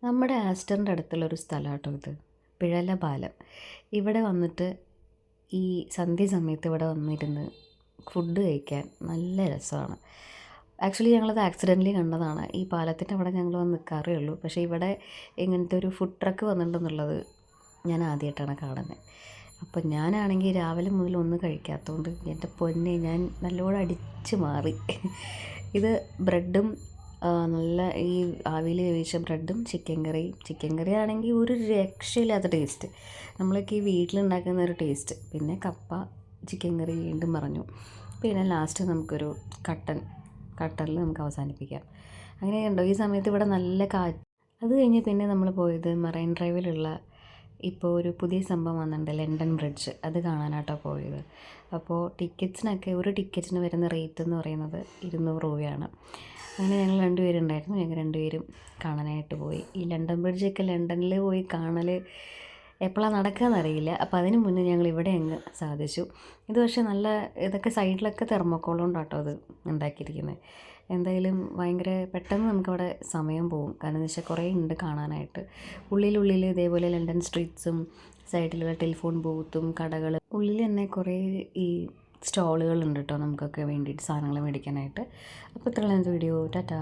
നമ്മുടെ ആസ്റ്ററിൻ്റെ അടുത്തുള്ളൊരു സ്ഥലം കേട്ടോ ഇത്, പിഴല പാലം. ഇവിടെ വന്നിട്ട് ഈ സന്ധ്യ സമയത്ത് ഇവിടെ വന്നിരുന്ന് ഫുഡ് കഴിക്കാൻ നല്ല രസമാണ്. ആക്ച്വലി ഞങ്ങളത് ആക്സിഡൻ്റലി കണ്ടതാണ്. ഈ പാലത്തിൻ്റെ അവിടെ ഞങ്ങൾ വന്ന് നിൽക്കാറേ ഉള്ളൂ. പക്ഷേ ഇവിടെ ഇങ്ങനത്തെ ഒരു ഫുഡ് ട്രക്ക് വന്നിട്ടുണ്ടെന്നുള്ളത് ഞാൻ ആദ്യമായിട്ടാണ് കാണുന്നത്. അപ്പം ഞാനാണെങ്കിൽ രാവിലെ മുതൽ ഒന്നും കഴിക്കാത്തതുകൊണ്ട് എൻ്റെ പൊന്നെ ഞാൻ നല്ലോണം അടിച്ച് മാറി. ഇത് ബ്രെഡും നല്ല ഈ ആവിയിൽ വേവിച്ച ബ്രെഡും ചിക്കൻ കറി ആണെങ്കിൽ ഒരു രക്ഷയില്ലാത്ത ടേസ്റ്റ്. നമ്മളൊക്കെ ഈ വീട്ടിലുണ്ടാക്കുന്ന ഒരു ടേസ്റ്റ്. പിന്നെ കപ്പ ചിക്കൻ കറി വീണ്ടും പറഞ്ഞു. പിന്നെ ലാസ്റ്റ് നമുക്കൊരു കട്ടനിൽ നമുക്ക് അവസാനിപ്പിക്കാം. അങ്ങനെയുണ്ടോ ഈ സമയത്ത് ഇവിടെ നല്ല കാറ്റ്. അത് കഴിഞ്ഞ് പിന്നെ നമ്മൾ പോയത് മറൈൻ ഡ്രൈവിലുള്ള ഇപ്പോൾ ഒരു പുതിയ സംഭവം വന്നിട്ടുണ്ട്, ലണ്ടൻ ബ്രിഡ്ജ്. അത് കാണാനായിട്ടോ പോയത്. അപ്പോൾ ടിക്കറ്റ്സിനൊക്കെ ഒരു ടിക്കറ്റിന് വരുന്ന റേറ്റ് എന്ന് പറയുന്നത് 200 രൂപയാണ്. അങ്ങനെ ഞങ്ങൾ രണ്ടുപേരുണ്ടായിരുന്നു. ഞങ്ങൾ രണ്ടുപേരും കാണാനായിട്ട് പോയി. ഈ ലണ്ടൻ ബ്രിഡ്ജൊക്കെ ലണ്ടനിൽ പോയി കാണൽ എപ്പോഴാണ് നടക്കുകയെന്നറിയില്ല. അപ്പോൾ അതിന് മുന്നേ ഞങ്ങൾ ഇവിടെ അങ്ങ് സാധിച്ചു. ഇത് പക്ഷേ നല്ല ഇതൊക്കെ സൈഡിലൊക്കെ തെർമോക്കോൾ കൊണ്ടാട്ടോ അത് ഉണ്ടാക്കിയിരിക്കുന്നത്. എന്തായാലും ഭയങ്കര പെട്ടെന്ന് നമുക്കവിടെ സമയം പോകും. കാരണം എന്ന് വെച്ചാൽ കുറേ ഉണ്ട് കാണാനായിട്ട്. ഉള്ളിൽ ഇതേപോലെ ലണ്ടൻ സ്ട്രീറ്റ്സും സൈഡിലുള്ള ടെലിഫോൺ ബൂത്തും കടകൾ, ഉള്ളിൽ തന്നെ കുറേ ഈ സ്റ്റോളുകളുണ്ട് കേട്ടോ നമുക്കൊക്കെ വേണ്ടിയിട്ട് സാധനങ്ങൾ മേടിക്കാനായിട്ട്. അപ്പോൾ ഇത്രയുള്ള വീഡിയോ. ടാറ്റാ.